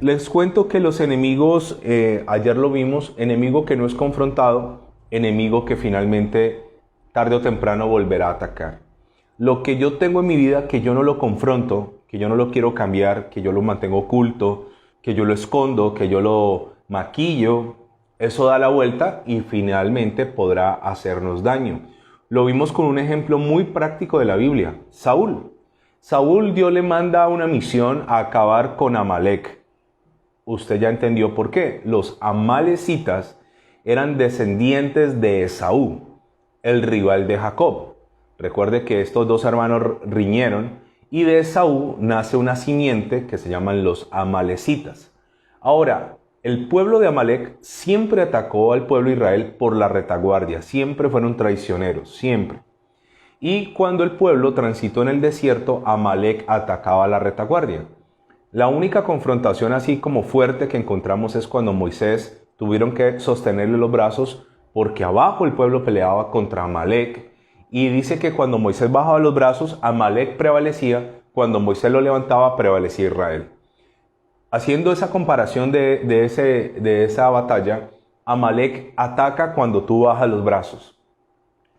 Les cuento que los enemigos, ayer lo vimos, enemigo que no es confrontado, enemigo que finalmente tarde o temprano volverá a atacar. Lo que yo tengo en mi vida que yo no lo confronto, que yo no lo quiero cambiar, que yo lo mantengo oculto, que yo lo escondo, que yo lo maquillo, eso da la vuelta y finalmente podrá hacernos daño. Lo vimos con un ejemplo muy práctico de la Biblia, Saúl. Saúl, Dios le manda una misión a acabar con Amalek. Usted ya entendió por qué. Los amalecitas eran descendientes de Esaú, el rival de Jacob. Recuerde que estos dos hermanos riñeron y de Esaú nace una simiente que se llaman los amalecitas. Ahora, el pueblo de Amalek siempre atacó al pueblo de Israel por la retaguardia, siempre fueron traicioneros, siempre. Y cuando el pueblo transitó en el desierto, Amalek atacaba a la retaguardia. La única confrontación así como fuerte que encontramos es cuando Moisés tuvieron que sostenerle los brazos porque abajo el pueblo peleaba contra Amalek. Y dice que cuando Moisés bajaba los brazos, Amalek prevalecía, cuando Moisés lo levantaba, prevalecía Israel. Haciendo esa comparación de esa batalla, Amalek ataca cuando tú bajas los brazos,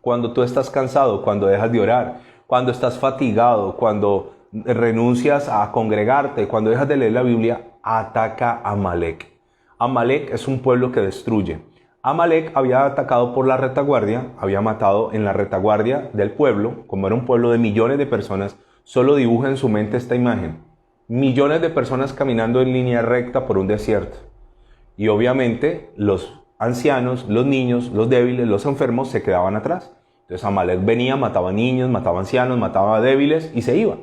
cuando tú estás cansado, cuando dejas de orar, cuando estás fatigado, cuando renuncias a congregarte, cuando dejas de leer la Biblia, ataca a Amalek. Amalek es un pueblo que destruye. Amalek había atacado por la retaguardia, había matado en la retaguardia del pueblo, como era un pueblo de millones de personas, solo dibuja en su mente esta imagen. Millones de personas caminando en línea recta por un desierto. Y obviamente los ancianos, los niños, los débiles, los enfermos se quedaban atrás. Entonces Amalek venía, mataba niños, mataba ancianos, mataba débiles y se iba.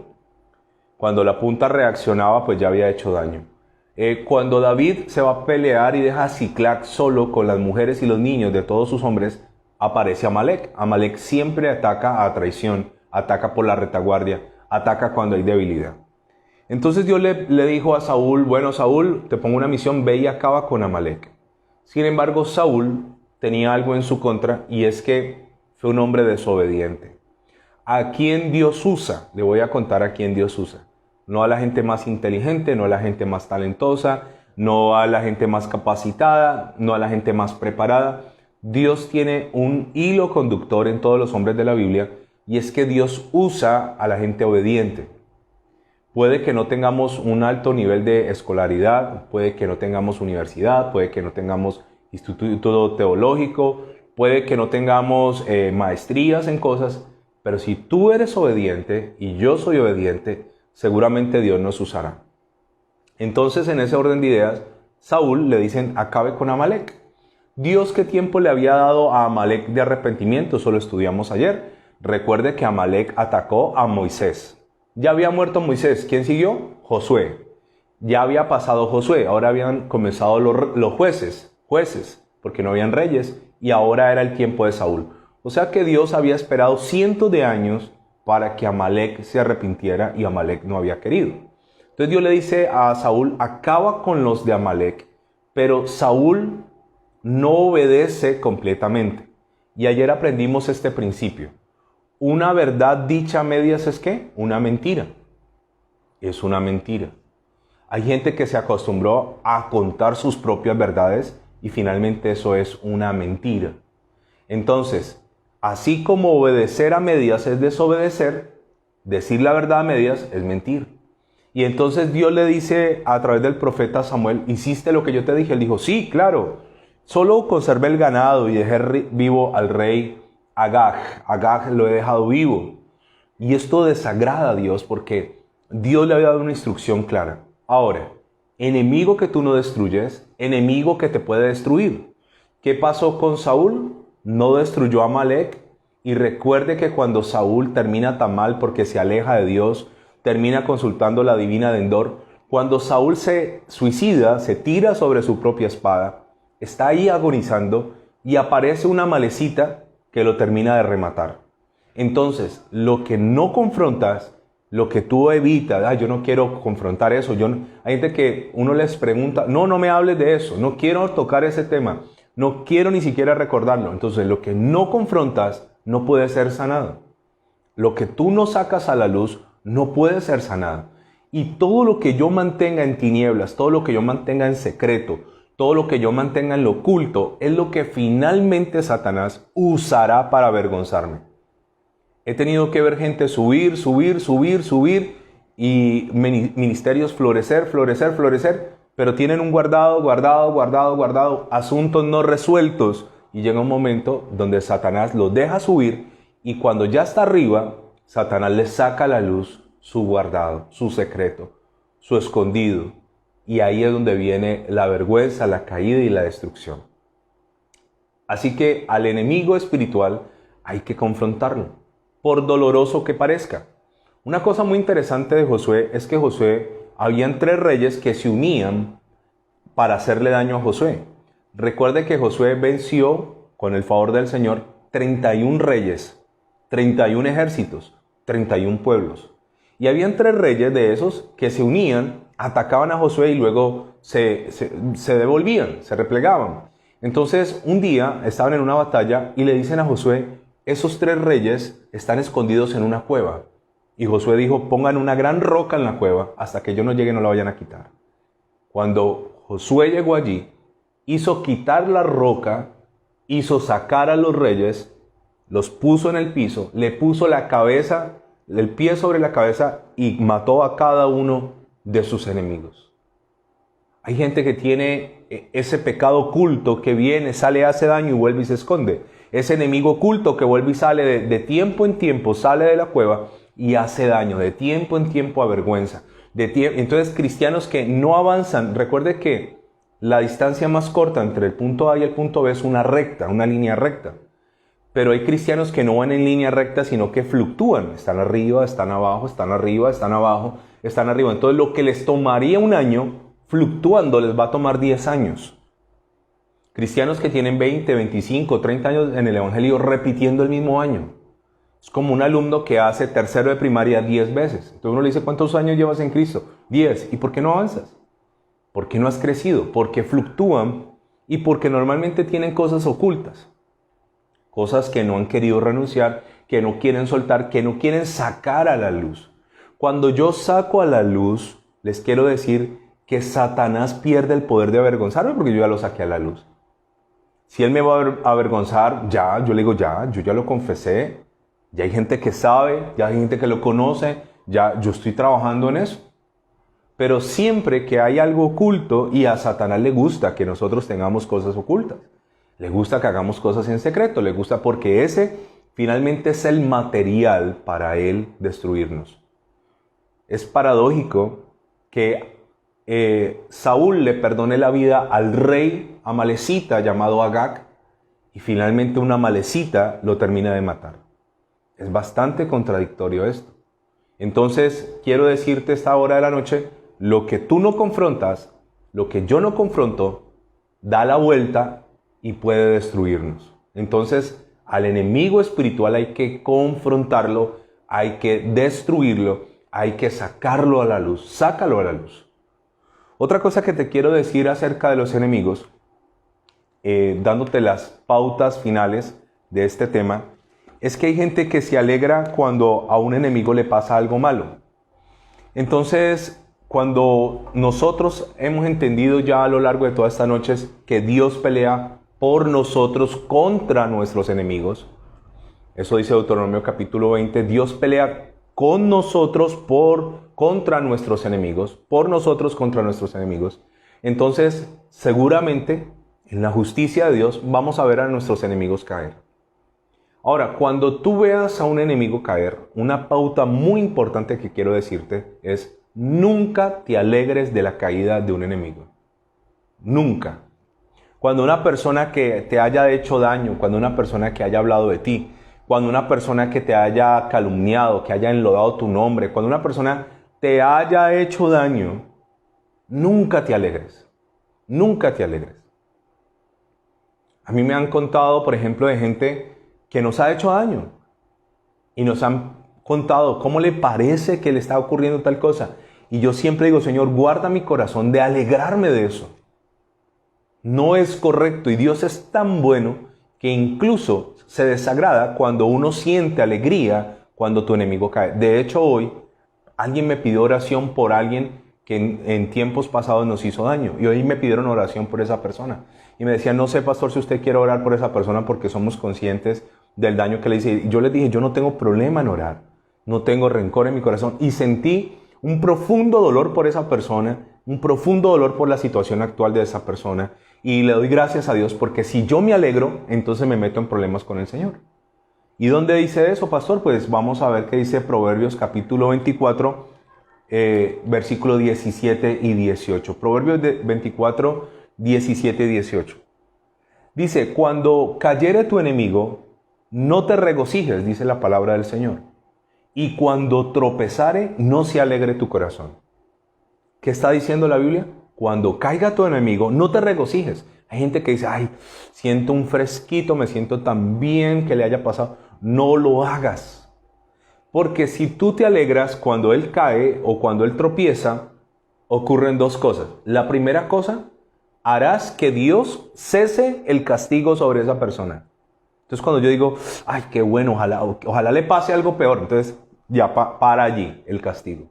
Cuando la punta reaccionaba, pues ya había hecho daño. Cuando David se va a pelear y deja a Siclac solo con las mujeres y los niños de todos sus hombres, aparece Amalek. Amalek siempre ataca a traición, ataca por la retaguardia, ataca cuando hay debilidad. Entonces Dios le dijo a Saúl, bueno Saúl, te pongo una misión, ve y acaba con Amalek. Sin embargo, Saúl tenía algo en su contra y es que fue un hombre desobediente. ¿A quién Dios usa? Le voy a contar a quién Dios usa. No a la gente más inteligente, no a la gente más talentosa, no a la gente más capacitada, no a la gente más preparada. Dios tiene un hilo conductor en todos los hombres de la Biblia y es que Dios usa a la gente obediente. Puede que no tengamos un alto nivel de escolaridad, puede que no tengamos universidad, puede que no tengamos instituto teológico, puede que no tengamos maestrías en cosas, pero si tú eres obediente y yo soy obediente, seguramente Dios nos usará. Entonces, en ese orden de ideas, Saúl le dicen, acabe con Amalek. Dios, ¿qué tiempo le había dado a Amalek de arrepentimiento? Eso lo estudiamos ayer. Recuerde que Amalek atacó a Moisés. Ya había muerto Moisés. ¿Quién siguió? Josué. Ya había pasado Josué. Ahora habían comenzado los jueces, porque no habían reyes, y ahora era el tiempo de Saúl. O sea que Dios había esperado cientos de años para que Amalek se arrepintiera y Amalek no había querido. Entonces Dios le dice a Saúl, acaba con los de Amalek, pero Saúl no obedece completamente. Y ayer aprendimos este principio. Una verdad dicha a medias es ¿qué? Una mentira. Es una mentira. Hay gente que se acostumbró a contar sus propias verdades y finalmente eso es una mentira. Entonces, así como obedecer a medias es desobedecer, decir la verdad a medias es mentir. Y entonces Dios le dice a través del profeta Samuel, ¿hiciste lo que yo te dije? Él dijo, sí, claro, solo conservé el ganado y dejé vivo al rey Agag lo he dejado vivo. Y esto desagrada a Dios porque Dios le había dado una instrucción clara. Ahora, enemigo que tú no destruyes, enemigo que te puede destruir. ¿Qué pasó con Saúl? No destruyó a Amalek, y recuerde que cuando Saúl termina tan mal porque se aleja de Dios, termina consultando la divina de Endor, cuando Saúl se suicida, se tira sobre su propia espada, está ahí agonizando y aparece una amalecita que lo termina de rematar. Entonces, lo que no confrontas, lo que tú evitas, yo no quiero confrontar eso, hay gente que uno les pregunta, no me hables de eso, no quiero tocar ese tema, no quiero ni siquiera recordarlo. Entonces, lo que no confrontas no puede ser sanado. Lo que tú no sacas a la luz no puede ser sanado. Y todo lo que yo mantenga en tinieblas, todo lo que yo mantenga en secreto, todo lo que yo mantenga en lo oculto, es lo que finalmente Satanás usará para avergonzarme. He tenido que ver gente subir y ministerios florecer, pero tienen un guardado, asuntos no resueltos. Y llega un momento donde Satanás los deja subir y cuando ya está arriba, Satanás les saca a la luz su guardado, su secreto, su escondido. Y ahí es donde viene la vergüenza, la caída y la destrucción. Así que al enemigo espiritual hay que confrontarlo, por doloroso que parezca. Una cosa muy interesante de Josué es que habían 3 reyes que se unían para hacerle daño a Josué. Recuerde que Josué venció, con el favor del Señor, 31 reyes, 31 ejércitos, 31 pueblos. Y habían 3 reyes de esos que se unían, atacaban a Josué y luego se devolvían, se replegaban. Entonces un día estaban en una batalla y le dicen a Josué, esos 3 reyes están escondidos en una cueva. Y Josué dijo, pongan una gran roca en la cueva, hasta que yo no llegue no la vayan a quitar. Cuando Josué llegó allí, hizo quitar la roca, hizo sacar a los reyes, los puso en el piso, le puso la cabeza, el pie sobre la cabeza y mató a cada uno de sus enemigos. Hay gente que tiene ese pecado oculto que viene, sale, hace daño y vuelve y se esconde. Ese enemigo oculto que vuelve y sale de tiempo en tiempo, sale de la cueva y hace daño, de tiempo en tiempo avergüenza. Entonces cristianos que no avanzan, recuerde que la distancia más corta entre el punto A y el punto B es una recta, una línea recta. Pero hay cristianos que no van en línea recta, sino que fluctúan. Están arriba, están abajo, están arriba, están abajo, están arriba. Entonces lo que les tomaría un año, fluctuando les va a tomar 10 años. Cristianos que tienen 20, 25, 30 años en el Evangelio repitiendo el mismo año. Es como un alumno que hace tercero de primaria 10 veces. Entonces uno le dice, ¿cuántos años llevas en Cristo? 10. ¿Y por qué no avanzas? ¿Por qué no has crecido? Porque fluctúan y porque normalmente tienen cosas ocultas. Cosas que no han querido renunciar, que no quieren soltar, que no quieren sacar a la luz. Cuando yo saco a la luz, les quiero decir que Satanás pierde el poder de avergonzarme porque yo ya lo saqué a la luz. Si él me va a avergonzar, yo le digo yo ya lo confesé, ya hay gente que sabe, ya hay gente que lo conoce, ya yo estoy trabajando en eso. Pero siempre que hay algo oculto, y a Satanás le gusta que nosotros tengamos cosas ocultas, le gusta que hagamos cosas en secreto, le gusta porque ese finalmente es el material para él destruirnos. Es paradójico que Saúl le perdone la vida al rey amalecita llamado Agag y finalmente una amalecita lo termina de matar. Es bastante contradictorio esto. Entonces quiero decirte esta hora de la noche, lo que tú no confrontas, lo que yo no confronto, da la vuelta y puede destruirnos. Entonces al enemigo espiritual hay que confrontarlo, hay que destruirlo, hay que sacarlo a la luz, sácalo a la luz. Otra cosa que te quiero decir acerca de los enemigos, dándote las pautas finales de este tema, es que hay gente que se alegra cuando a un enemigo le pasa algo malo. Entonces, cuando nosotros hemos entendido ya a lo largo de todas estas noches que Dios pelea por nosotros contra nuestros enemigos, eso dice Deuteronomio capítulo 20, Dios pelea con nosotros contra nuestros enemigos, por nosotros contra nuestros enemigos. Entonces, seguramente, en la justicia de Dios, vamos a ver a nuestros enemigos caer. Ahora, cuando tú veas a un enemigo caer, una pauta muy importante que quiero decirte es, nunca te alegres de la caída de un enemigo. Nunca. Cuando una persona que te haya hecho daño, cuando una persona que haya hablado de ti, cuando una persona que te haya calumniado, que haya enlodado tu nombre, cuando una persona te haya hecho daño, nunca te alegres. Nunca te alegres. A mí me han contado, por ejemplo, de gente que nos ha hecho daño y nos han contado cómo le parece que le está ocurriendo tal cosa. Y yo siempre digo, Señor, guarda mi corazón de alegrarme de eso. No es correcto y Dios es tan bueno que incluso se desagrada cuando uno siente alegría cuando tu enemigo cae. De hecho, hoy alguien me pidió oración por alguien que en tiempos pasados nos hizo daño. Y hoy me pidieron oración por esa persona. Y me decían, no sé, pastor, si usted quiere orar por esa persona porque somos conscientes del daño que le hice. Y yo les dije, yo no tengo problema en orar. No tengo rencor en mi corazón. Y sentí un profundo dolor por esa persona, un profundo dolor por la situación actual de esa persona. Y le doy gracias a Dios porque si yo me alegro, entonces me meto en problemas con el Señor. ¿Y dónde dice eso, pastor? Pues vamos a ver qué dice Proverbios capítulo 24, versículo 17 y 18. Proverbios 24, 17 y 18. Dice, cuando cayere tu enemigo, no te regocijes, dice la palabra del Señor. Y cuando tropezare, no se alegre tu corazón. ¿Qué está diciendo la Biblia? Cuando caiga tu enemigo, no te regocijes. Hay gente que dice, ay, siento un fresquito, me siento tan bien que le haya pasado. No lo hagas. Porque si tú te alegras cuando él cae o cuando él tropieza, ocurren dos cosas. La primera cosa, harás que Dios cese el castigo sobre esa persona. Entonces cuando yo digo, ay, qué bueno, ojalá le pase algo peor, entonces ya para allí el castigo.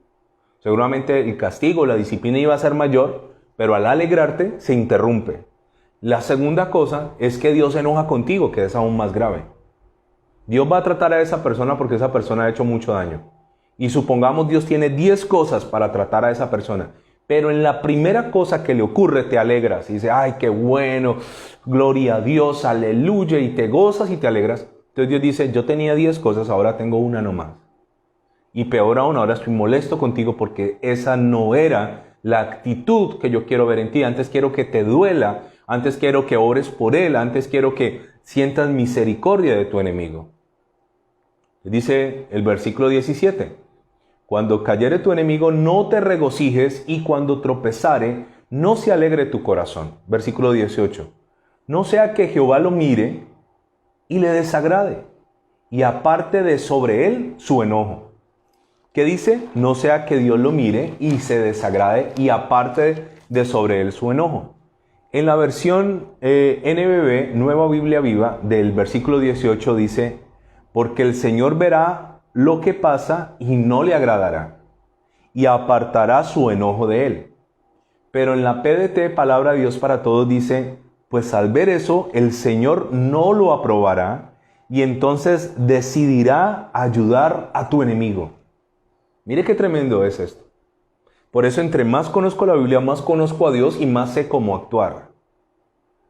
Seguramente el castigo, la disciplina iba a ser mayor, pero al alegrarte se interrumpe. La segunda cosa es que Dios se enoja contigo, que es aún más grave. Dios va a tratar a esa persona porque esa persona ha hecho mucho daño. Y supongamos Dios tiene 10 cosas para tratar a esa persona. Pero en la primera cosa que le ocurre te alegras y dices, ay, qué bueno, gloria a Dios, aleluya, y te gozas y te alegras. Entonces Dios dice, yo tenía 10 cosas, ahora tengo una nomás. Y peor aún, ahora estoy molesto contigo porque esa no era la actitud que yo quiero ver en ti. Antes quiero que te duela, antes quiero que ores por él, antes quiero que sientas misericordia de tu enemigo. Dice el versículo 17. Cuando cayere tu enemigo, no te regocijes, y cuando tropezare, no se alegre tu corazón. Versículo 18. No sea que Jehová lo mire y le desagrade, y aparte de sobre él su enojo. ¿Qué dice? No sea que Dios lo mire y se desagrade, y aparte de sobre él su enojo. En la versión NBV, Nueva Biblia Viva, del versículo 18 dice, porque el Señor verá lo que pasa y no le agradará, y apartará su enojo de él. Pero en la PDT, Palabra de Dios para Todos, dice, pues al ver eso, el Señor no lo aprobará, y entonces decidirá ayudar a tu enemigo. Mire qué tremendo es esto. Por eso, entre más conozco la Biblia, más conozco a Dios y más sé cómo actuar.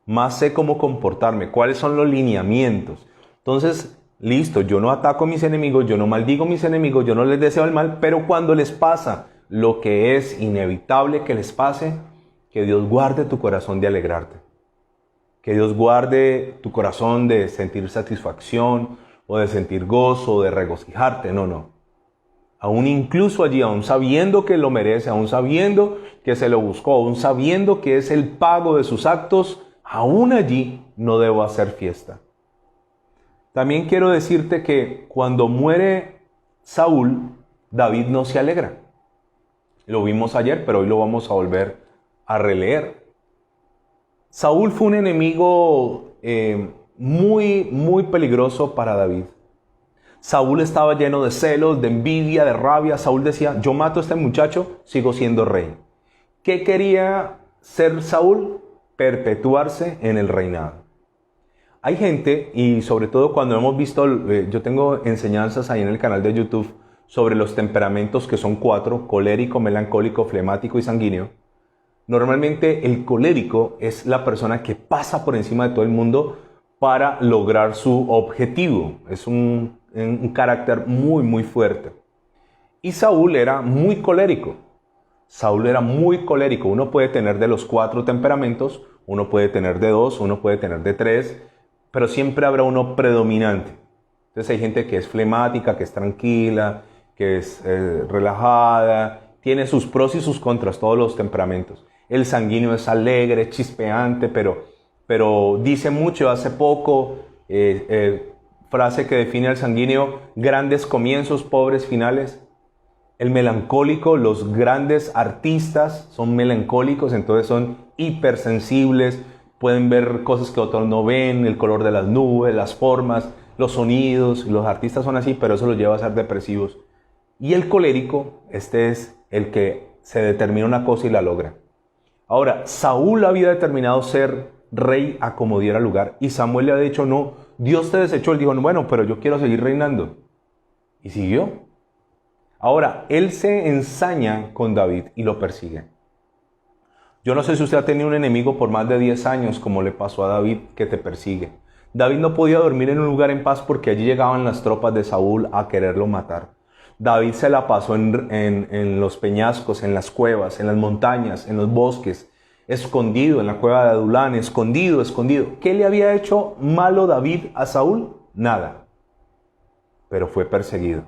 Más sé cómo comportarme, cuáles son los lineamientos. Entonces, listo, yo no ataco a mis enemigos, yo no maldigo a mis enemigos, yo no les deseo el mal, pero cuando les pasa lo que es inevitable que les pase, que Dios guarde tu corazón de alegrarte. Que Dios guarde tu corazón de sentir satisfacción o de sentir gozo o de regocijarte. No. Aún incluso allí, aún sabiendo que lo merece, aún sabiendo que se lo buscó, aún sabiendo que es el pago de sus actos, aún allí no debo hacer fiesta. También quiero decirte que cuando muere Saúl, David no se alegra. Lo vimos ayer, pero hoy lo vamos a volver a releer. Saúl fue un enemigo muy peligroso para David. Saúl estaba lleno de celos, de envidia, de rabia. Saúl decía, yo mato a este muchacho, sigo siendo rey. ¿Qué quería ser Saúl? Perpetuarse en el reinado. Hay gente, y sobre todo cuando hemos visto, yo tengo enseñanzas ahí en el canal de YouTube sobre los temperamentos que son 4, colérico, melancólico, flemático y sanguíneo. Normalmente el colérico es la persona que pasa por encima de todo el mundo para lograr su objetivo. Es un carácter muy fuerte. Y Saúl era muy colérico. Saúl era muy colérico. Uno puede tener de los 4 temperamentos, uno puede tener de 2, uno puede tener de 3, pero siempre habrá uno predominante. Entonces hay gente que es flemática, que es tranquila, que es relajada, tiene sus pros y sus contras, todos los temperamentos. El sanguíneo es alegre, chispeante, pero dice mucho. Hace poco, frase que define al sanguíneo, grandes comienzos, pobres finales. El melancólico, los grandes artistas son melancólicos, entonces son hipersensibles, pueden ver cosas que otros no ven, el color de las nubes, las formas, los sonidos, los artistas son así, pero eso los lleva a ser depresivos. Y el colérico, este es el que se determina una cosa y la logra. Ahora, Saúl había determinado ser rey a como diera lugar, y Samuel le había dicho, no, Dios te desechó. Él dijo, bueno, pero yo quiero seguir reinando. Y siguió. Ahora, él se ensaña con David y lo persigue. Yo no sé si usted ha tenido un enemigo por más de 10 años, como le pasó a David, que te persigue. David no podía dormir en un lugar en paz porque allí llegaban las tropas de Saúl a quererlo matar. David se la pasó en los peñascos, en las cuevas, en las montañas, en los bosques, escondido en la cueva de Adulán, escondido. ¿Qué le había hecho malo David a Saúl? Nada. Pero fue perseguido.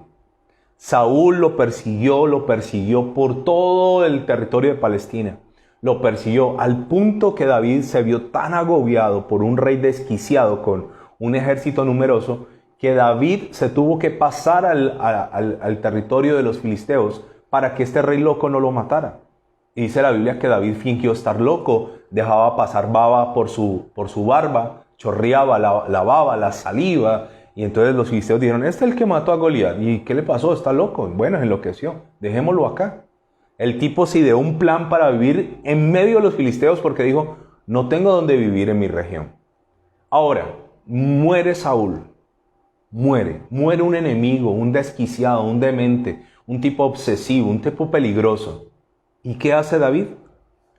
Saúl lo persiguió por todo el territorio de Palestina. Lo persiguió al punto que David se vio tan agobiado por un rey desquiciado con un ejército numeroso que David se tuvo que pasar al territorio de los filisteos para que este rey loco no lo matara. Y dice la Biblia que David fingió estar loco, dejaba pasar baba por su barba, chorreaba la baba, la saliva, y entonces los filisteos dijeron, este es el que mató a Goliat. ¿Y qué le pasó? Está loco. Bueno, enloqueció. Dejémoslo acá. El tipo se ideó un plan para vivir en medio de los filisteos porque dijo, no tengo donde vivir en mi región. Ahora, muere Saúl. Muere un enemigo, un desquiciado, un demente, un tipo obsesivo, un tipo peligroso. ¿Y qué hace David?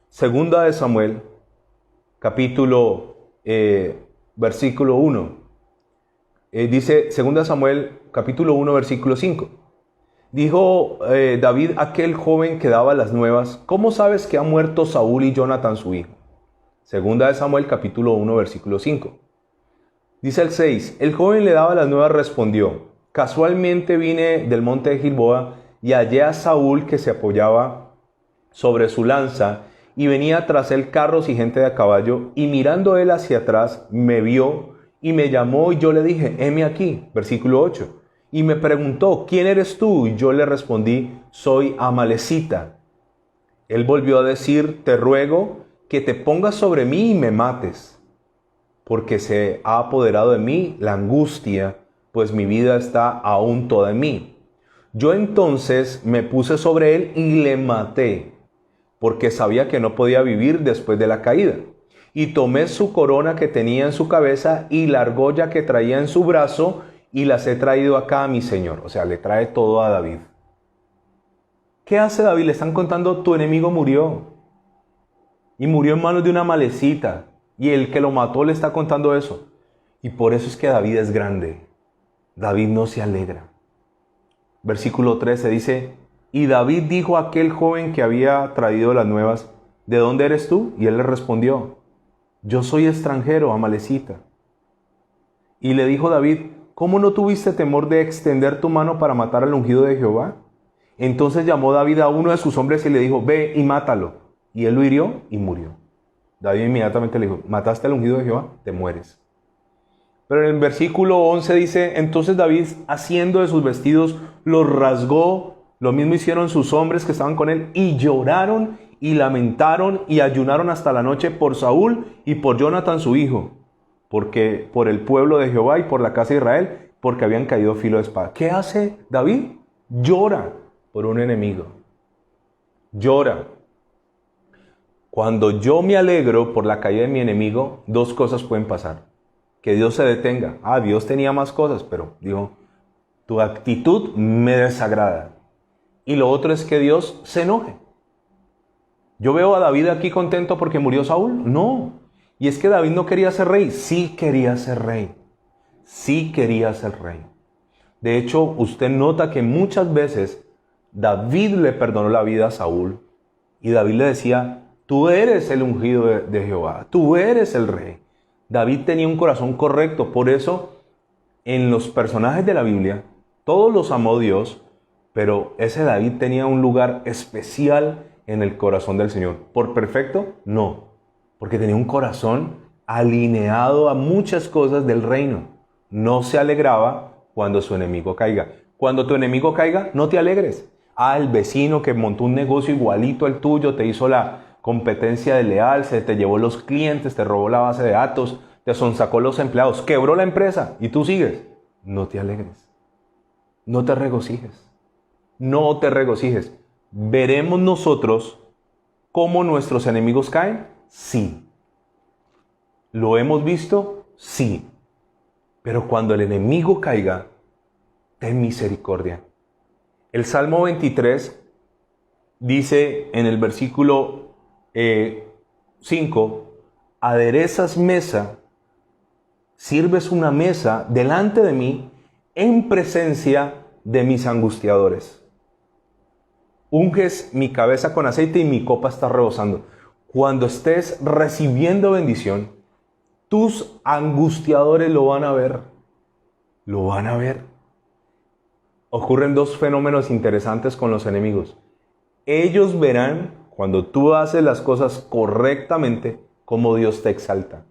Segunda de Samuel, versículo 1. Dice, segunda Samuel, capítulo 1, versículo 5. Dijo David a aquel joven que daba las nuevas, ¿cómo sabes que ha muerto Saúl y Jonatán su hijo? Segunda de Samuel, capítulo 1, versículo 5. Dice el 6, el joven le daba las nuevas, respondió, casualmente vine del monte de Gilboa y hallé a Saúl que se apoyaba sobre su lanza y venía tras él carros y gente de a caballo, y mirando él hacia atrás me vio y me llamó y yo le dije, heme aquí, versículo 8, y me preguntó, ¿quién eres tú? Y yo le respondí, soy Amalecita. Él volvió a decir, te ruego que te pongas sobre mí y me mates, porque se ha apoderado de mí la angustia, pues mi vida está aún toda en mí. Yo entonces me puse sobre él y le maté, porque sabía que no podía vivir después de la caída. Y tomé su corona que tenía en su cabeza y la argolla que traía en su brazo y las he traído acá a mi señor. O sea, le trae todo a David. ¿Qué hace David? Le están contando, tu enemigo murió. Y murió en manos de una Amalecita. Y el que lo mató le está contando eso. Y por eso es que David es grande. David no se alegra. Versículo 13 dice, y David dijo a aquel joven que había traído las nuevas, ¿de dónde eres tú? Y él le respondió, yo soy extranjero, Amalecita. Y le dijo David, ¿cómo no tuviste temor de extender tu mano para matar al ungido de Jehová? Entonces llamó David a uno de sus hombres y le dijo, ve y mátalo. Y él lo hirió y murió. David inmediatamente le dijo, ¿mataste al ungido de Jehová? Te mueres. Pero en el versículo 11 dice, entonces David, haciendo de sus vestidos, los rasgó. Lo mismo hicieron sus hombres que estaban con él y lloraron y lamentaron y ayunaron hasta la noche por Saúl y por Jonatán su hijo, porque por el pueblo de Jehová y por la casa de Israel, porque habían caído filo de espada. ¿Qué hace David? Llora por un enemigo. Llora. Cuando yo me alegro por la caída de mi enemigo, dos cosas pueden pasar. Que Dios se detenga. Dios tenía más cosas, pero dijo, tu actitud me desagrada. Y lo otro es que Dios se enoje. ¿Yo veo a David aquí contento porque murió Saúl? No. Y es que David no quería ser rey. Sí quería ser rey. Sí quería ser rey. De hecho, usted nota que muchas veces David le perdonó la vida a Saúl. Y David le decía, tú eres el ungido de Jehová. Tú eres el rey. David tenía un corazón correcto. Por eso, en los personajes de la Biblia, todos los amó Dios. Pero ese David tenía un lugar especial en el corazón del Señor. ¿Por perfecto? No. Porque tenía un corazón alineado a muchas cosas del reino. No se alegraba cuando su enemigo caiga. Cuando tu enemigo caiga, no te alegres. El vecino que montó un negocio igualito al tuyo, te hizo la competencia desleal, se te llevó los clientes, te robó la base de datos, te sonsacó los empleados, quebró la empresa y tú sigues. no te alegres, no te regocijes, no te regocijes. ¿Veremos nosotros cómo nuestros enemigos caen? Sí. ¿Lo hemos visto? Sí. Pero cuando el enemigo caiga, ten misericordia. El Salmo 23 dice en el versículo 5, aderezas mesa, sirves una mesa delante de mí en presencia de mis angustiadores. Unges mi cabeza con aceite y mi copa está rebosando. Cuando estés recibiendo bendición, tus angustiadores lo van a ver. Lo van a ver. Ocurren dos fenómenos interesantes con los enemigos. Ellos verán, cuando tú haces las cosas correctamente, cómo Dios te exalta.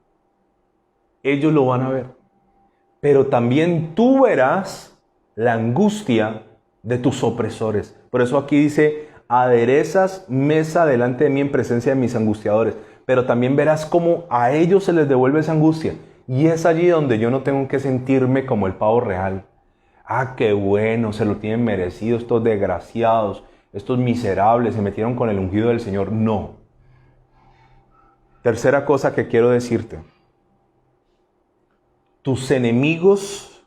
Ellos lo van a ver. Pero también tú verás la angustia de tus opresores. Por eso aquí dice, aderezas mesa delante de mí en presencia de mis angustiadores. Pero también verás cómo a ellos se les devuelve esa angustia. Y es allí donde yo no tengo que sentirme como el pavo real. Ah, qué bueno, se lo tienen merecido estos desgraciados, estos miserables, se metieron con el ungido del Señor. No. Tercera cosa que quiero decirte. Tus enemigos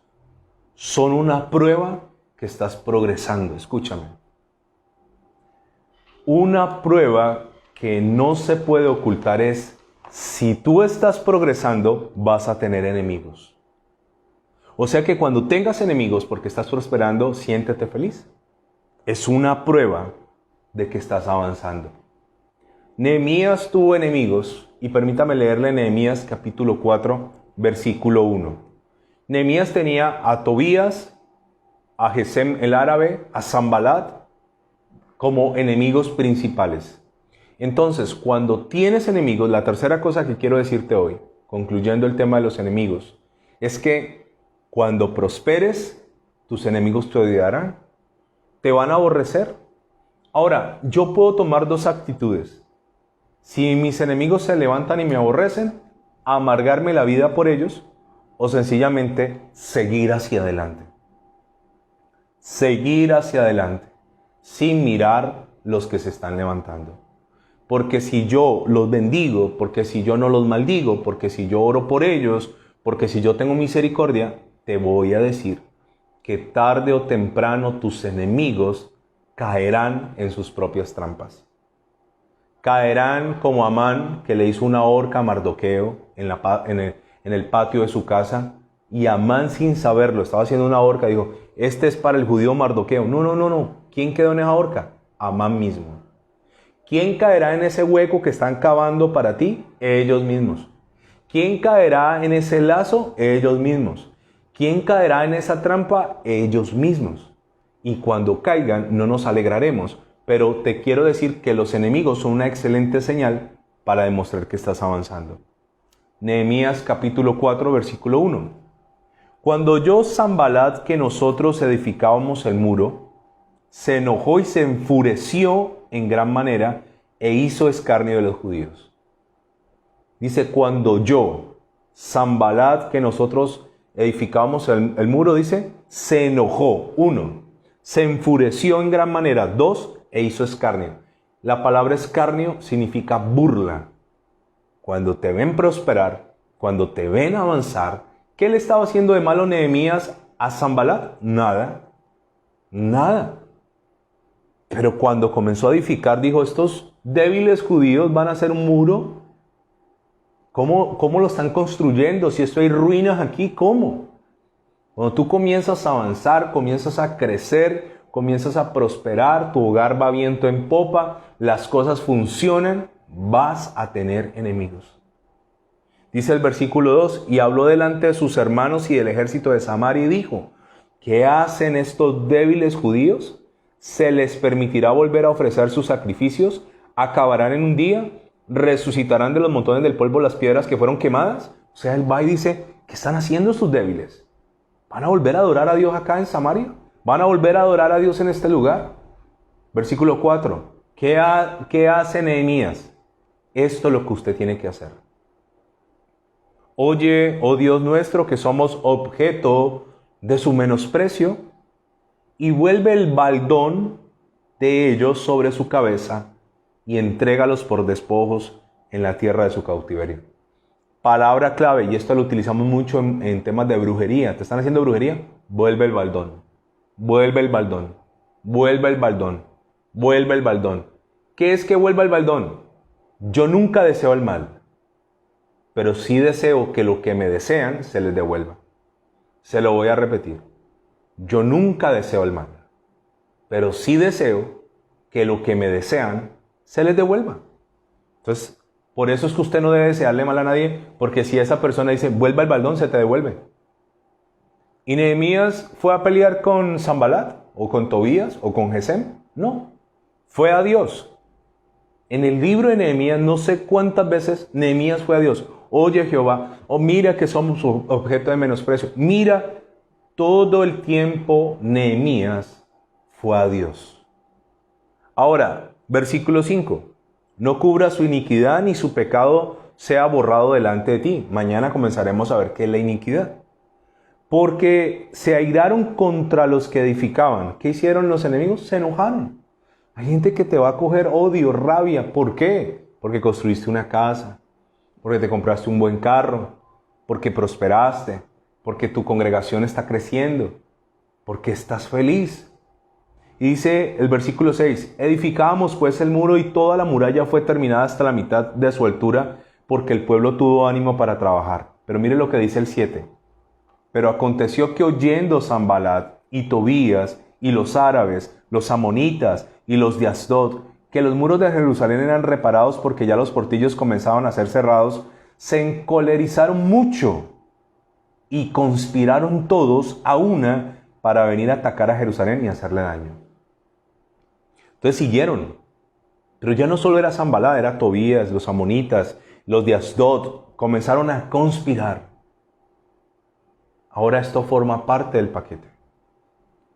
son una prueba que estás progresando. Escúchame. Una prueba que no se puede ocultar es, si tú estás progresando, vas a tener enemigos. O sea que cuando tengas enemigos porque estás prosperando, siéntete feliz. Es una prueba de que estás avanzando. Nehemías tuvo enemigos, y permítame leerle Nehemías capítulo 4, versículo 1. Nehemías tenía a Tobías, a Gesem el árabe, a Sanbalat como enemigos principales. Entonces, cuando tienes enemigos, la tercera cosa que quiero decirte hoy, concluyendo el tema de los enemigos, es que cuando prosperes, tus enemigos te odiarán, te van a aborrecer. Ahora, yo puedo tomar dos actitudes. Si mis enemigos se levantan y me aborrecen, amargarme la vida por ellos, o sencillamente seguir hacia adelante. Seguir hacia adelante, sin mirar los que se están levantando. Porque si yo los bendigo, porque si yo no los maldigo, porque si yo oro por ellos, porque si yo tengo misericordia, te voy a decir que tarde o temprano tus enemigos caerán en sus propias trampas. Caerán como Amán, que le hizo una horca a Mardoqueo en el patio de su casa, y Amán, sin saberlo, estaba haciendo una horca, dijo, este es para el judío Mardoqueo. No. ¿Quién quedó en esa horca? Amán mismo. ¿Quién caerá en ese hueco que están cavando para ti? Ellos mismos. ¿Quién caerá en ese lazo? Ellos mismos. ¿Quién caerá en esa trampa? Ellos mismos. Y cuando caigan no nos alegraremos, pero te quiero decir que los enemigos son una excelente señal para demostrar que estás avanzando. Nehemías capítulo 4, versículo 1. Cuando oyó Sanbalat que nosotros edificábamos el muro, se enojó y se enfureció en gran manera e hizo escarnio de los judíos. Dice, cuando yo, Sanbalat, que nosotros edificábamos el muro, dice, se enojó, 1, se enfureció en gran manera, 2, e hizo escarnio. La palabra escarnio significa burla. Cuando te ven prosperar, cuando te ven avanzar, ¿qué le estaba haciendo de malo Nehemías a Sanbalat? Nada. Pero cuando comenzó a edificar, dijo, estos débiles judíos van a hacer un muro. ¿Cómo lo están construyendo? Si esto hay ruinas aquí, ¿cómo? Cuando tú comienzas a avanzar, comienzas a crecer, comienzas a prosperar, tu hogar va viento en popa, las cosas funcionan, vas a tener enemigos. Dice el versículo 2, y habló delante de sus hermanos y del ejército de Samaria y dijo, ¿qué hacen estos débiles judíos? ¿Se les permitirá volver a ofrecer sus sacrificios? ¿Acabarán en un día? ¿Resucitarán de los montones del polvo las piedras que fueron quemadas? O sea, él va y dice, ¿qué están haciendo estos débiles? ¿Van a volver a adorar a Dios acá en Samaria? ¿Van a volver a adorar a Dios en este lugar? Versículo 4. ¿Qué hace Nehemías? Esto es lo que usted tiene que hacer. Oye, oh Dios nuestro, que somos objeto de su menosprecio y vuelve el baldón de ellos sobre su cabeza y entrégalos por despojos en la tierra de su cautiverio. Palabra clave, y esto lo utilizamos mucho en temas de brujería. ¿Te están haciendo brujería? Vuelve el baldón. Vuelve el baldón. Vuelve el baldón. Vuelve el baldón. ¿Qué es que vuelva el baldón? Yo nunca deseo el mal, pero sí deseo que lo que me desean se les devuelva. Se lo voy a repetir. Yo nunca deseo el mal, pero sí deseo que lo que me desean se les devuelva. Entonces, por eso es que usted no debe desearle mal a nadie, porque si esa persona dice, vuelva el baldón, se te devuelve. ¿Y Nehemías fue a pelear con Sanbalat, o con Tobías, o con Gesem? No, fue a Dios. En el libro de Nehemías, no sé cuántas veces Nehemías fue a Dios. Oye Jehová, mira que somos objeto de menosprecio. Mira, todo el tiempo Nehemías fue a Dios. Ahora, versículo 5. No cubra su iniquidad ni su pecado sea borrado delante de ti. Mañana comenzaremos a ver qué es la iniquidad. Porque se airaron contra los que edificaban. ¿Qué hicieron los enemigos? Se enojaron. Hay gente que te va a coger odio, rabia. ¿Por qué? Porque construiste una casa, porque te compraste un buen carro, porque prosperaste, porque tu congregación está creciendo, porque estás feliz. Y dice el versículo 6, edificábamos pues el muro y toda la muralla fue terminada hasta la mitad de su altura, porque el pueblo tuvo ánimo para trabajar. Pero mire lo que dice el 7. Pero aconteció que oyendo Sanbalat y Tobías y los árabes, los amonitas y los de Asdod, que los muros de Jerusalén eran reparados porque ya los portillos comenzaban a ser cerrados, se encolerizaron mucho y conspiraron todos a una para venir a atacar a Jerusalén y hacerle daño. Entonces siguieron. Pero ya no solo era Sanbalat, era Tobías, los amonitas, los de Asdod, comenzaron a conspirar. Ahora esto forma parte del paquete.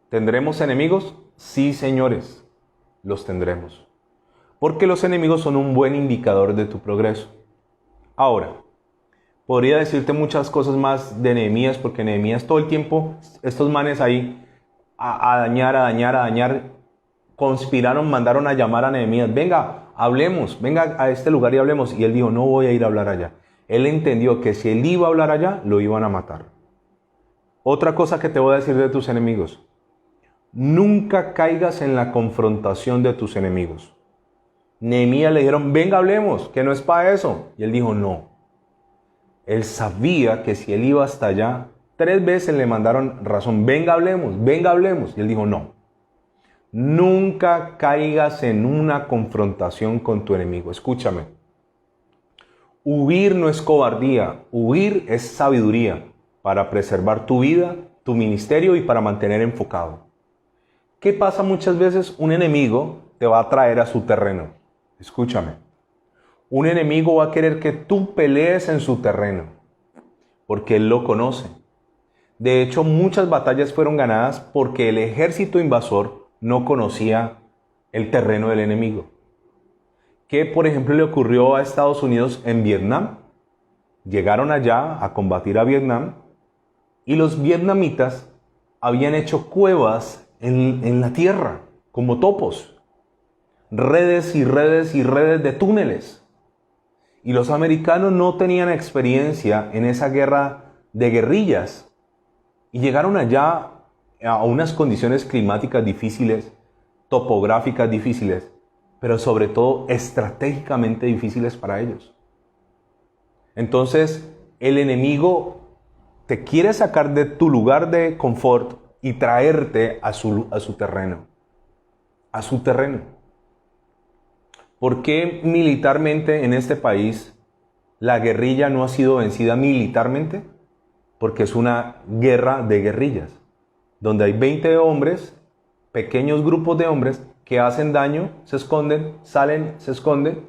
¿Tendremos enemigos? Sí, señores, los tendremos. Porque los enemigos son un buen indicador de tu progreso. Ahora, podría decirte muchas cosas más de Nehemías, porque Nehemías todo el tiempo, estos manes ahí, a dañar, conspiraron, mandaron a llamar a Nehemías, venga, hablemos, venga a este lugar y hablemos. Y él dijo, no voy a ir a hablar allá. Él entendió que si él iba a hablar allá, lo iban a matar. Otra cosa que te voy a decir de tus enemigos. Nunca caigas en la confrontación de tus enemigos. Nehemías le dijeron, venga, hablemos, que no es para eso. Y él dijo, no. Él sabía que si él iba hasta allá, 3 veces le mandaron razón, venga, hablemos, venga, hablemos. Y él dijo, no. Nunca caigas en una confrontación con tu enemigo. Escúchame. Huir no es cobardía, huir es sabiduría para preservar tu vida, tu ministerio y para mantener enfocado. ¿Qué pasa muchas veces? Un enemigo te va a traer a su terreno. Escúchame. Un enemigo va a querer que tú pelees en su terreno, porque él lo conoce. De hecho, muchas batallas fueron ganadas porque el ejército invasor no conocía el terreno del enemigo. ¿Qué, por ejemplo, le ocurrió a Estados Unidos en Vietnam? Llegaron allá a combatir a Vietnam y los vietnamitas habían hecho cuevas en la tierra, como topos. Redes y redes y redes de túneles. Y los americanos no tenían experiencia en esa guerra de guerrillas. Y llegaron allá a unas condiciones climáticas difíciles, topográficas difíciles, pero sobre todo estratégicamente difíciles para ellos. Entonces, el enemigo te quiere sacar de tu lugar de confort y traerte a su terreno. A su terreno. ¿Por qué militarmente en este país la guerrilla no ha sido vencida militarmente? Porque es una guerra de guerrillas, donde hay 20 hombres, pequeños grupos de hombres que hacen daño, se esconden, salen, se esconden.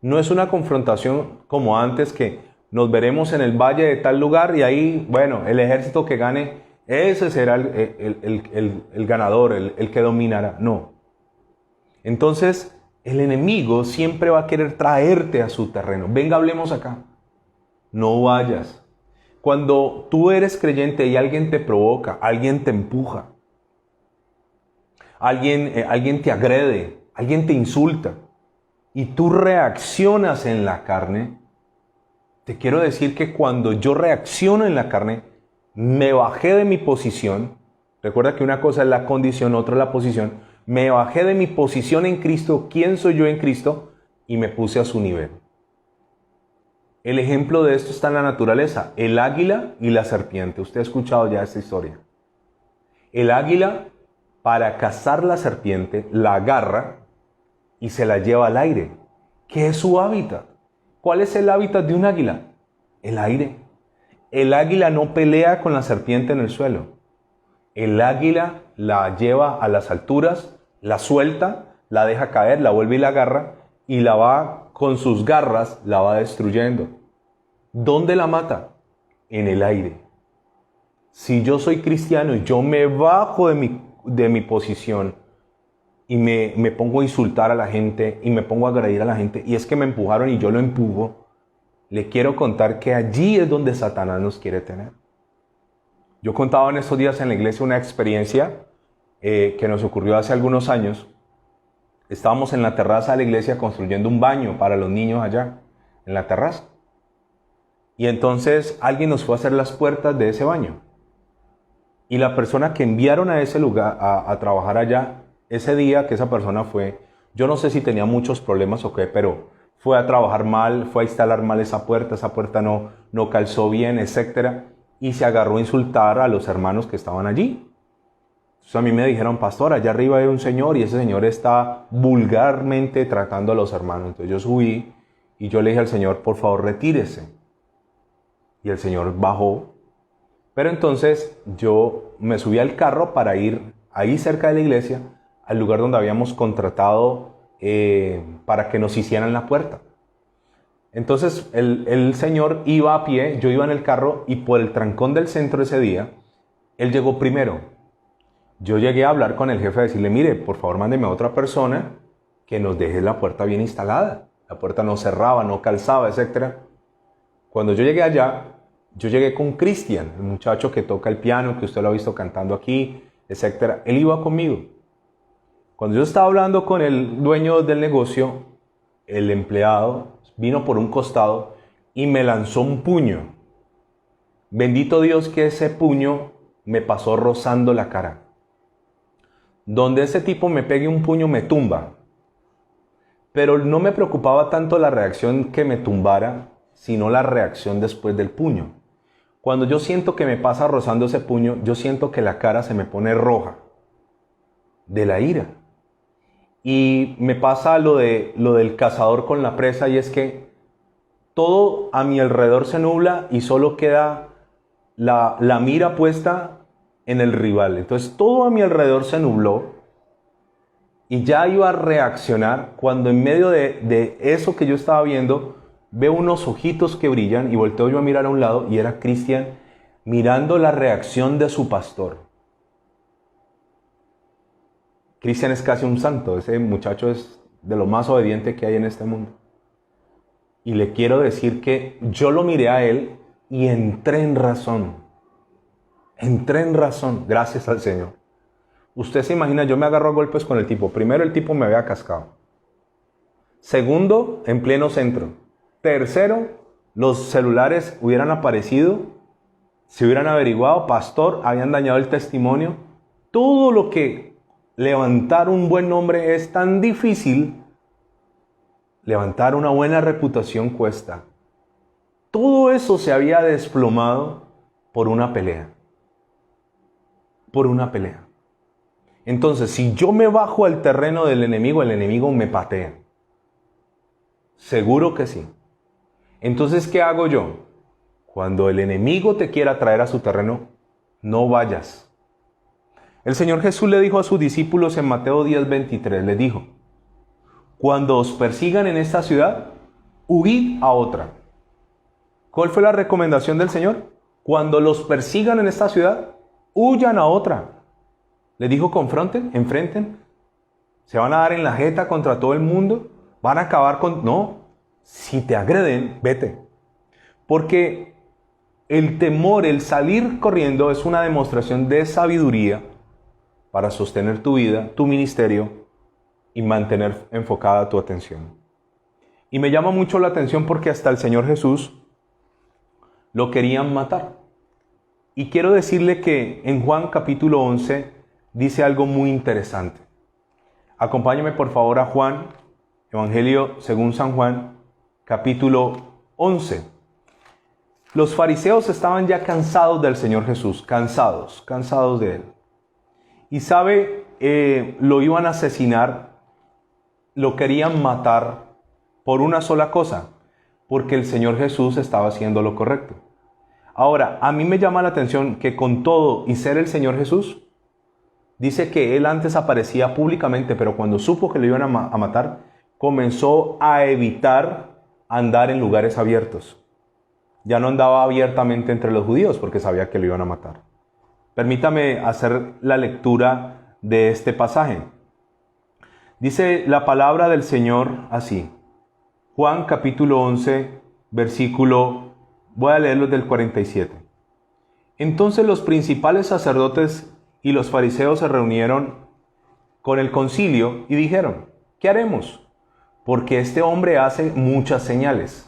No es una confrontación como antes que nos veremos en el valle de tal lugar y ahí, bueno, el ejército que gane, ese será el ganador, el que dominará. No. Entonces, el enemigo siempre va a querer traerte a su terreno. Venga, hablemos acá. No vayas. Cuando tú eres creyente y alguien te provoca, alguien te empuja, alguien te agrede, alguien te insulta, y tú reaccionas en la carne, te quiero decir que cuando yo reacciono en la carne, me bajé de mi posición. Recuerda que una cosa es la condición, otra es la posición. Me bajé de mi posición en Cristo, quién soy yo en Cristo, y me puse a su nivel. El ejemplo de esto está en la naturaleza, el águila y la serpiente. Usted ha escuchado ya esta historia. El águila, para cazar la serpiente, la agarra y se la lleva al aire. ¿Qué es su hábitat? ¿Cuál es el hábitat de un águila? El aire. El águila no pelea con la serpiente en el suelo. El águila la lleva a las alturas, la suelta, la deja caer, la vuelve y la agarra y la va con sus garras, la va destruyendo. ¿Dónde la mata? En el aire. Si yo soy cristiano y yo me bajo de mi posición y me pongo a insultar a la gente y me pongo a agredir a la gente y es que me empujaron y yo lo empujo, le quiero contar que allí es donde Satanás nos quiere tener. Yo contaba en estos días en la iglesia una experiencia que nos ocurrió hace algunos años. Estábamos en la terraza de la iglesia construyendo un baño para los niños allá, en la terraza. Y entonces alguien nos fue a hacer las puertas de ese baño. Y la persona que enviaron a ese lugar a trabajar allá, ese día que esa persona fue, yo no sé si tenía muchos problemas o qué, pero fue a trabajar mal, fue a instalar mal esa puerta no calzó bien, etc. Y se agarró a insultar a los hermanos que estaban allí. Entonces a mí me dijeron, pastor, allá arriba hay un señor y ese señor está vulgarmente tratando a los hermanos. Entonces yo subí y yo le dije al señor, por favor, retírese. Y el señor bajó. Pero entonces yo me subí al carro para ir ahí cerca de la iglesia, al lugar donde habíamos contratado para que nos hicieran la puerta. Entonces el señor iba a pie, yo iba en el carro y por el trancón del centro ese día, él llegó primero. Yo llegué a hablar con el jefe a decirle, mire, por favor mándeme a otra persona que nos deje la puerta bien instalada. La puerta no cerraba, no calzaba, etc. Cuando yo llegué allá, yo llegué con Cristian, el muchacho que toca el piano, que usted lo ha visto cantando aquí, etc. Él iba conmigo. Cuando yo estaba hablando con el dueño del negocio, el empleado vino por un costado y me lanzó un puño. Bendito Dios que ese puño me pasó rozando la cara. Donde ese tipo me pegue un puño me tumba. Pero no me preocupaba tanto la reacción que me tumbara, sino la reacción después del puño. Cuando yo siento que me pasa rozando ese puño, yo siento que la cara se me pone roja de la ira. Y me pasa lo del cazador con la presa, y es que todo a mi alrededor se nubla y solo queda la mira puesta en el rival. Entonces todo a mi alrededor se nubló y ya iba a reaccionar cuando en medio de eso que yo estaba viendo, veo unos ojitos que brillan y volteo yo a mirar a un lado y era Cristian mirando la reacción de su pastor. Cristian es casi un santo, ese muchacho es de lo más obediente que hay en este mundo. Y le quiero decir que yo lo miré a él y entré en razón. Entré en razón, gracias al Señor. Usted se imagina, yo me agarro a golpes con el tipo. Primero, el tipo me había cascado. Segundo, en pleno centro. Tercero, los celulares hubieran aparecido, se hubieran averiguado, pastor, habían dañado el testimonio. Todo lo que levantar un buen nombre es tan difícil, levantar una buena reputación cuesta. Todo eso se había desplomado por una pelea. Por una pelea. Entonces, si yo me bajo al terreno del enemigo, el enemigo me patea. Seguro que sí. Entonces, ¿qué hago yo? Cuando el enemigo te quiera traer a su terreno, no vayas. El Señor Jesús le dijo a sus discípulos en Mateo 10:23, les dijo, cuando os persigan en esta ciudad, huid a otra. ¿Cuál fue la recomendación del Señor? Cuando los persigan en esta ciudad, huyan a otra. Les dijo, confronten, enfrenten. ¿Se van a dar en la jeta contra todo el mundo? ¿Van a acabar con...? No, si te agreden, vete. Porque El temor, el salir corriendo es una demostración de sabiduría para sostener tu vida, tu ministerio y mantener enfocada tu atención. Y me llama mucho la atención porque hasta el Señor Jesús lo querían matar. Y quiero decirle que en Juan capítulo 11 dice algo muy interesante. Acompáñame por favor a Juan, Evangelio según San Juan, capítulo 11. Los fariseos estaban ya cansados del Señor Jesús, cansados de Él. Y sabe, lo iban a asesinar, lo querían matar por una sola cosa, porque el Señor Jesús estaba haciendo lo correcto. Ahora, a mí me llama la atención que con todo y ser el Señor Jesús, dice que Él antes aparecía públicamente, pero cuando supo que lo iban a matar, comenzó a evitar andar en lugares abiertos. Ya no andaba abiertamente entre los judíos porque sabía que lo iban a matar. Permítame hacer la lectura de este pasaje. Dice la palabra del Señor así. Juan capítulo 11, versículo, voy a leerlo del 47. Entonces los principales sacerdotes y los fariseos se reunieron con el concilio y dijeron, ¿qué haremos? Porque este hombre hace muchas señales.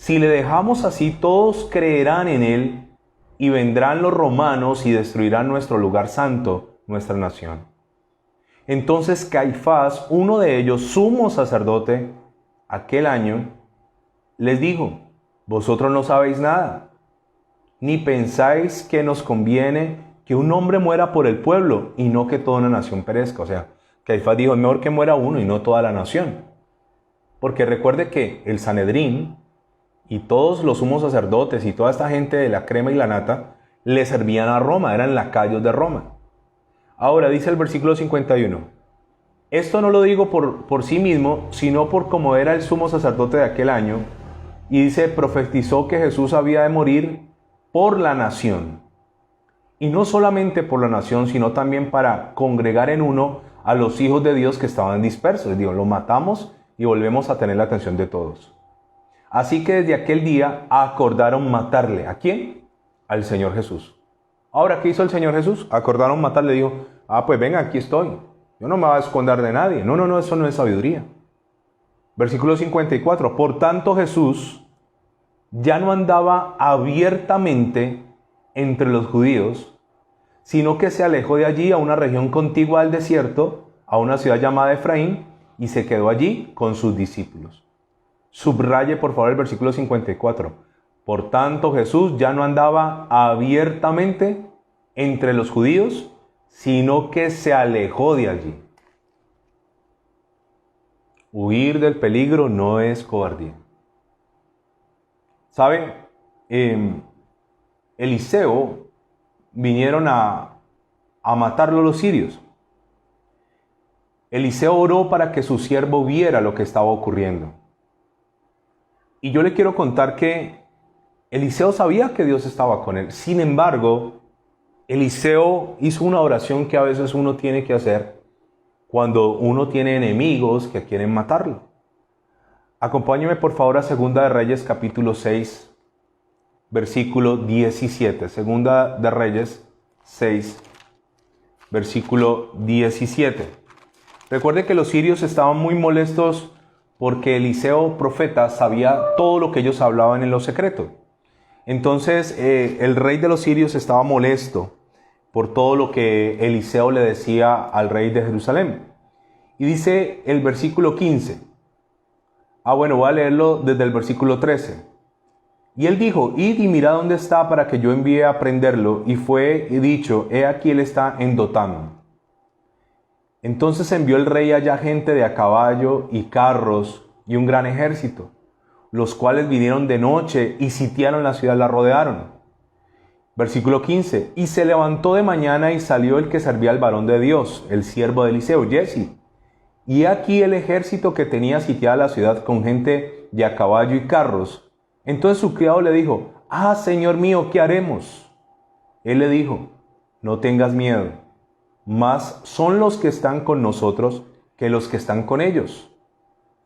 Si le dejamos así, todos creerán en él y vendrán los romanos y destruirán nuestro lugar santo, nuestra nación. Entonces Caifás, uno de ellos, sumo sacerdote, aquel año, les dijo, vosotros no sabéis nada, ni pensáis que nos conviene que un hombre muera por el pueblo y no que toda una nación perezca. O sea, Caifás dijo, es mejor que muera uno y no toda la nación. Porque recuerde que el Sanedrín y todos los sumos sacerdotes y toda esta gente de la crema y la nata le servían a Roma, eran lacayos de Roma. Ahora dice el versículo 51, esto no lo digo por sí mismo, sino por como era el sumo sacerdote de aquel año, y dice, profetizó que Jesús había de morir por la nación. Y no solamente por la nación, sino también para congregar en uno a los hijos de Dios que estaban dispersos. Digo, lo matamos y volvemos a tener la atención de todos. Así que desde aquel día acordaron matarle. ¿A quién? Al Señor Jesús. Ahora, ¿qué hizo el Señor Jesús? Acordaron matarle. Dijo, pues venga, aquí estoy. Yo no me voy a esconder de nadie. No, eso no es sabiduría. Versículo 54. Por tanto, Jesús ya no andaba abiertamente entre los judíos, sino que se alejó de allí a una región contigua al desierto, a una ciudad llamada Efraín, y se quedó allí con sus discípulos. Subraye por favor el versículo 54. Por tanto, Jesús ya no andaba abiertamente entre los judíos, sino que se alejó de allí. Huir del peligro no es cobardía. ¿Saben? Eliseo vinieron a matarlo los sirios. Eliseo oró para que su siervo viera lo que estaba ocurriendo. Y yo le quiero contar que Eliseo sabía que Dios estaba con él. Sin embargo, Eliseo hizo una oración que a veces uno tiene que hacer cuando uno tiene enemigos que quieren matarlo. Acompáñeme por favor a Segunda de Reyes capítulo 6, versículo 17. Segunda de Reyes 6, versículo 17. Recuerde que los sirios estaban muy molestos porque Eliseo, profeta, sabía todo lo que ellos hablaban en lo secreto. Entonces el rey de los sirios estaba molesto por todo lo que Eliseo le decía al rey de Jerusalén. Y dice el versículo 15. Voy a leerlo desde el versículo 13. Y él dijo, id y mirad dónde está para que yo envíe a prenderlo. Y fue dicho, he aquí él está en Dotam. Entonces envió el rey allá gente de a caballo y carros y un gran ejército, los cuales vinieron de noche y sitiaron la ciudad, la rodearon. Versículo 15. Y se levantó de mañana y salió el que servía al varón de Dios, el siervo de Eliseo, Jesse. Y aquí el ejército que tenía sitiada la ciudad con gente de a caballo y carros. Entonces su criado le dijo, Señor mío, ¿qué haremos? Él le dijo, no tengas miedo, más son los que están con nosotros que los que están con ellos.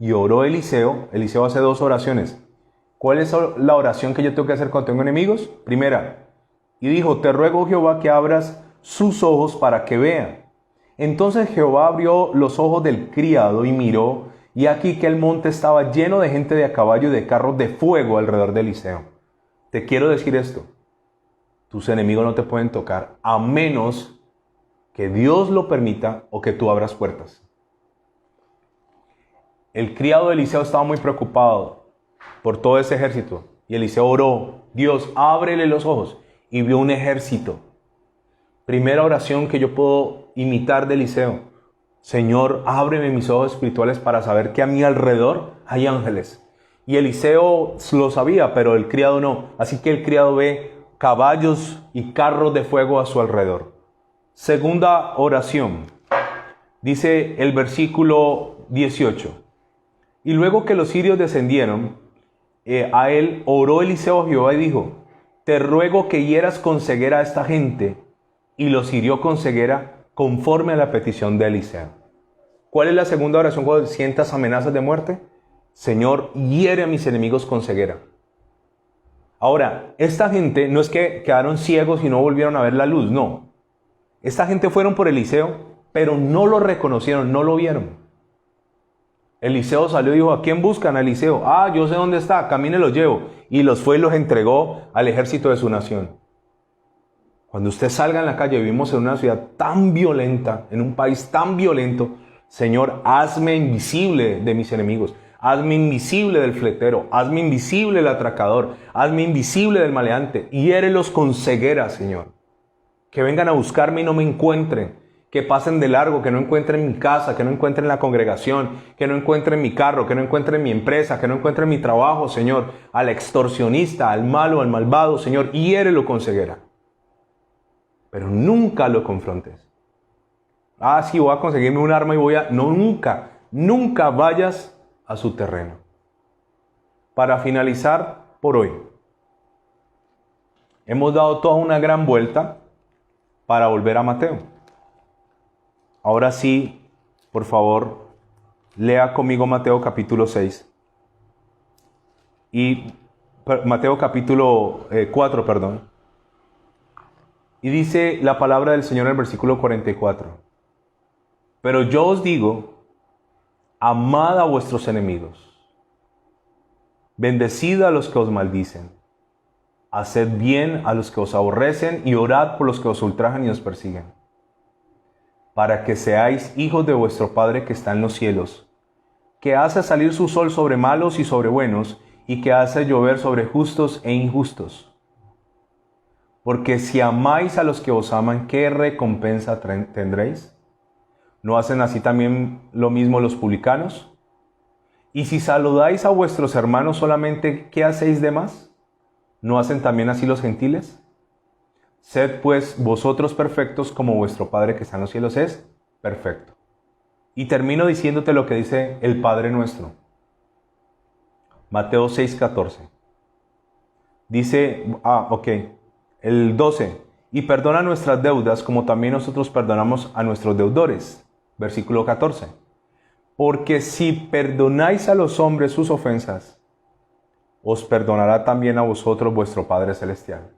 Y oró Eliseo hace dos oraciones. ¿Cuál es la oración que yo tengo que hacer cuando tengo enemigos? Primera, y dijo, te ruego, Jehová, que abras sus ojos para que vea. Entonces Jehová abrió los ojos del criado y miró, y aquí que el monte estaba lleno de gente de a caballo y de carros de fuego alrededor de Eliseo. Te quiero decir esto, tus enemigos no te pueden tocar a menos que Dios lo permita o que tú abras puertas. El criado de Eliseo estaba muy preocupado por todo ese ejército. Y Eliseo oró, Dios, ábrele los ojos. Y vio un ejército. Primera oración que yo puedo imitar de Eliseo. Señor, ábreme mis ojos espirituales para saber que a mi alrededor hay ángeles. Y Eliseo lo sabía, pero el criado no. Así que el criado ve caballos y carros de fuego a su alrededor. Segunda oración. Dice el versículo 18. Y luego que los sirios descendieron, a él oró Eliseo a Jehová y dijo, te ruego que hieras con ceguera a esta gente. Y los hirió con ceguera conforme a la petición de Eliseo. ¿Cuál es la segunda oración cuando sientas amenazas de muerte? Señor, hiere a mis enemigos con ceguera. Ahora, esta gente no es que quedaron ciegos y no volvieron a ver la luz, no. Esta gente fueron por Eliseo, pero no lo reconocieron, no lo vieron. Eliseo salió y dijo, ¿a quién buscan? A Eliseo. Ah, yo sé dónde está, camine los llevo. Y los fue y los entregó al ejército de su nación. Cuando usted salga en la calle, vivimos en una ciudad tan violenta, en un país tan violento. Señor, hazme invisible de mis enemigos. Hazme invisible del fletero. Hazme invisible del atracador. Hazme invisible del maleante. Hiérelos con ceguera, Señor. Que vengan a buscarme y no me encuentren. Que pasen de largo, que no encuentren mi casa, que no encuentren la congregación, que no encuentren mi carro, que no encuentren mi empresa, que no encuentren mi trabajo, Señor. Al extorsionista, al malo, al malvado, Señor, hiérelo con ceguera. Pero nunca lo confrontes. Ah, sí, voy a conseguirme un arma y voy a... No, nunca vayas a su terreno. Para finalizar por hoy, hemos dado toda una gran vuelta para volver a Mateo. Ahora sí, por favor, lea conmigo Mateo capítulo 6. Y Mateo capítulo 4, perdón. Y dice la palabra del Señor en el versículo 44. Pero yo os digo, amad a vuestros enemigos. Bendecid a los que os maldicen. Haced bien a los que os aborrecen y orad por los que os ultrajan y os persiguen. Para que seáis hijos de vuestro Padre que está en los cielos, que hace salir su sol sobre malos y sobre buenos, y que hace llover sobre justos e injustos. Porque si amáis a los que os aman, ¿qué recompensa tendréis? ¿No hacen así también lo mismo los publicanos? Y si saludáis a vuestros hermanos solamente, ¿qué hacéis de más? ¿No hacen también así los gentiles? Sed pues vosotros perfectos como vuestro Padre que está en los cielos es perfecto. Y termino diciéndote lo que dice el Padre nuestro. Mateo 6:14. Dice, el 12. Y perdona nuestras deudas como también nosotros perdonamos a nuestros deudores. Versículo 14. Porque si perdonáis a los hombres sus ofensas, os perdonará también a vosotros vuestro Padre Celestial.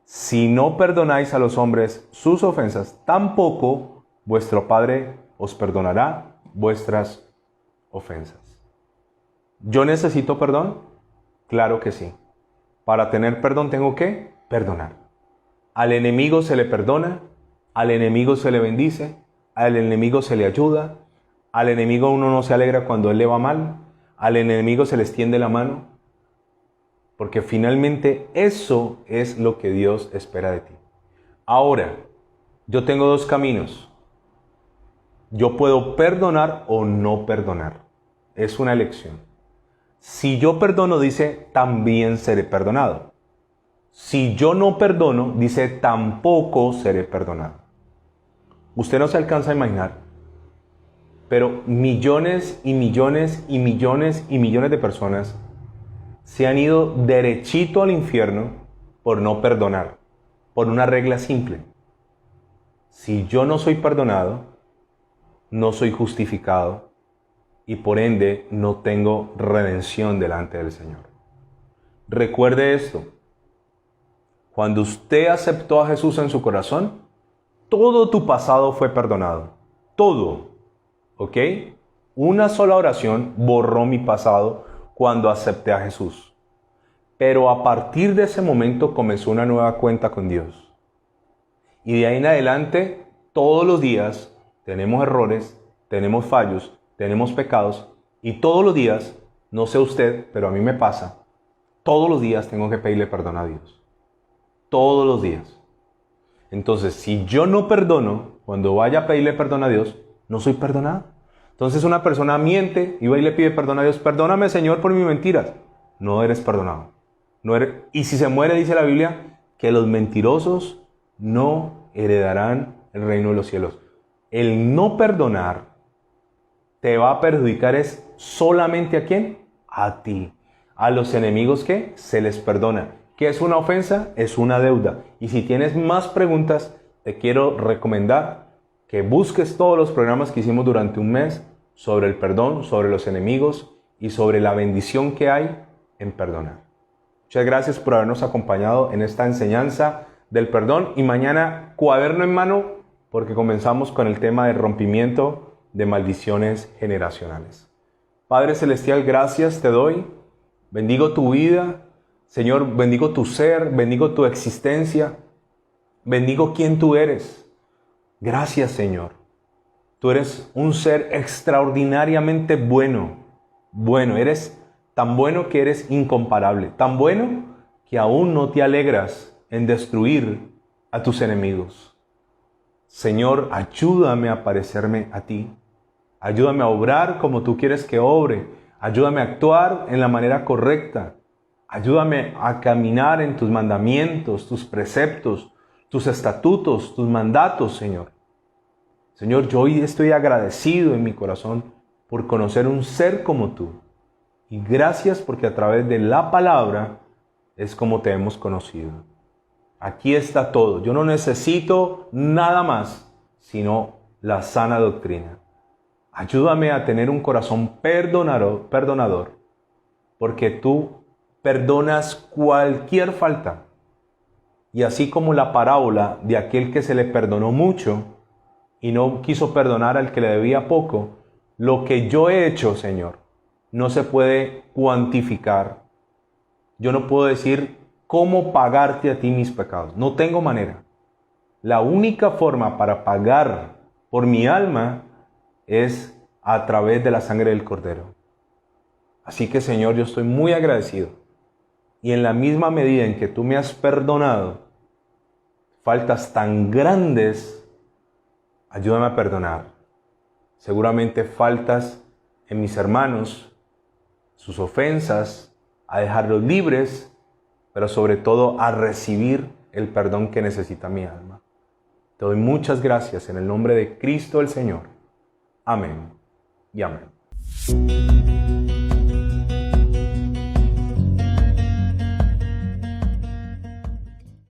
Si no perdonáis a los hombres sus ofensas, tampoco vuestro Padre os perdonará vuestras ofensas. ¿Yo necesito perdón? Claro que sí. Para tener perdón tengo que perdonar. Al enemigo se le perdona, al enemigo se le bendice, al enemigo se le ayuda, al enemigo uno no se alegra cuando él le va mal, al enemigo se le extiende la mano. Porque finalmente eso es lo que Dios espera de ti. Ahora, yo tengo dos caminos. Yo puedo perdonar o no perdonar. Es una elección. Si yo perdono, dice, también seré perdonado. Si yo no perdono, dice, tampoco seré perdonado. Usted no se alcanza a imaginar, pero millones y millones y millones y millones de personas se han ido derechito al infierno por no perdonar, por una regla simple. Si yo no soy perdonado, no soy justificado y por ende no tengo redención delante del Señor. Recuerde esto. Cuando usted aceptó a Jesús en su corazón, todo tu pasado fue perdonado. Todo. ¿Ok? Una sola oración borró mi pasado cuando acepté a Jesús. Pero a partir de ese momento comenzó una nueva cuenta con Dios. Y de ahí en adelante, todos los días tenemos errores, tenemos fallos, tenemos pecados. Y todos los días, no sé usted, pero a mí me pasa, todos los días tengo que pedirle perdón a Dios. Todos los días. Entonces, si yo no perdono, cuando vaya a pedirle perdón a Dios, no soy perdonado. Entonces una persona miente y va y le pide perdón a Dios. Perdóname, Señor, por mis mentiras. No eres perdonado. Y si se muere, dice la Biblia, que los mentirosos no heredarán el reino de los cielos. El no perdonar te va a perjudicar es solamente ¿a quién? A ti. A los enemigos que se les perdona. ¿Qué es una ofensa? Es una deuda. Y si tienes más preguntas, te quiero recomendar que busques todos los programas que hicimos durante un mes sobre el perdón, sobre los enemigos y sobre la bendición que hay en perdonar. Muchas gracias por habernos acompañado en esta enseñanza del perdón y mañana cuaderno en mano porque comenzamos con el tema de rompimiento de maldiciones generacionales. Padre Celestial, gracias te doy. Bendigo tu vida. Señor, bendigo tu ser, bendigo tu existencia. Bendigo quién tú eres. Gracias, Señor. Tú eres un ser extraordinariamente bueno. Bueno, eres tan bueno que eres incomparable. Tan bueno que aún no te alegras en destruir a tus enemigos. Señor, ayúdame a parecerme a ti. Ayúdame a obrar como tú quieres que obre. Ayúdame a actuar en la manera correcta. Ayúdame a caminar en tus mandamientos, tus preceptos, tus estatutos, tus mandatos, Señor. Señor, yo hoy estoy agradecido en mi corazón por conocer un ser como tú. Y gracias porque a través de la palabra es como te hemos conocido. Aquí está todo. Yo no necesito nada más, sino la sana doctrina. Ayúdame a tener un corazón perdonador, porque tú perdonas cualquier falta. Y así como la parábola de aquel que se le perdonó mucho y no quiso perdonar al que le debía poco, lo que yo he hecho, Señor, no se puede cuantificar. Yo no puedo decir cómo pagarte a ti mis pecados. No tengo manera. La única forma para pagar por mi alma es a través de la sangre del Cordero. Así que, Señor, yo estoy muy agradecido. Y en la misma medida en que tú me has perdonado faltas tan grandes, ayúdame a perdonar. Seguramente faltas en mis hermanos, sus ofensas, a dejarlos libres, pero sobre todo a recibir el perdón que necesita mi alma. Te doy muchas gracias en el nombre de Cristo el Señor. Amén y amén.